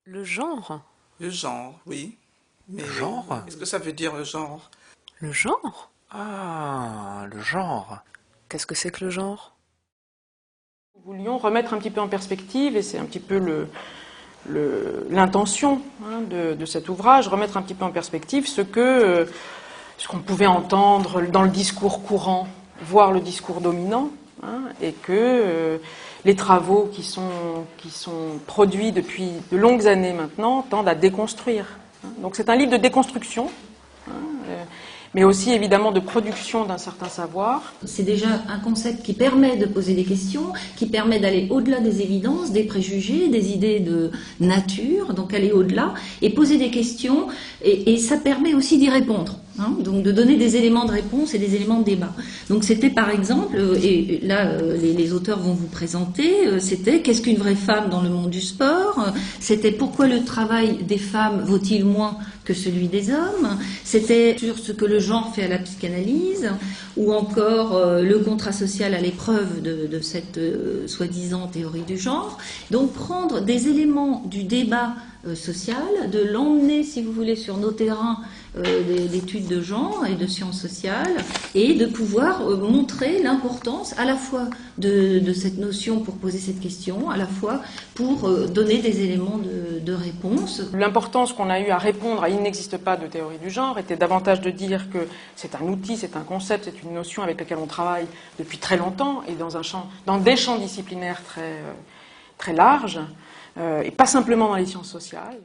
Le genre? Le genre, oui. Mais Genre? qu'est-ce que ça veut dire le genre? Le genre? Ah, le genre. Qu'est-ce que c'est que le genre? Nous voulions remettre un petit peu en perspective, et c'est un petit peu l'intention de cet ouvrage, remettre un petit peu en perspective ce qu'on pouvait entendre dans le discours courant, voire le discours dominant, et que les travaux qui sont produits depuis de longues années maintenant tendent à déconstruire. Donc c'est un livre de déconstruction, mais aussi évidemment de production d'un certain savoir. C'est déjà un concept qui permet de poser des questions, qui permet d'aller au-delà des évidences, des préjugés, des idées de nature, donc aller au-delà et poser des questions, et ça permet aussi d'y répondre. Donc de donner des éléments de réponse et des éléments de débat. Donc c'était par exemple, et là les auteurs vont vous présenter, c'était qu'est-ce qu'une vraie femme dans le monde du sport, c'était pourquoi le travail des femmes vaut-il moins que celui des hommes, c'était sur ce que le genre fait à la psychanalyse, ou encore le contrat social à l'épreuve de cette soi-disant théorie du genre. Donc prendre des éléments du débat social, de l'emmener, si vous voulez, sur nos terrains d'études de genre et de sciences sociales, et de pouvoir montrer l'importance à la fois de cette notion pour poser cette question, à la fois pour donner des éléments de réponse. L'importance qu'on a eu à répondre à il n'existe pas de théorie du genre était davantage de dire que c'est un outil, c'est un concept, c'est une notion avec laquelle on travaille depuis très longtemps et dans des champs disciplinaires très larges, et pas simplement dans les sciences sociales.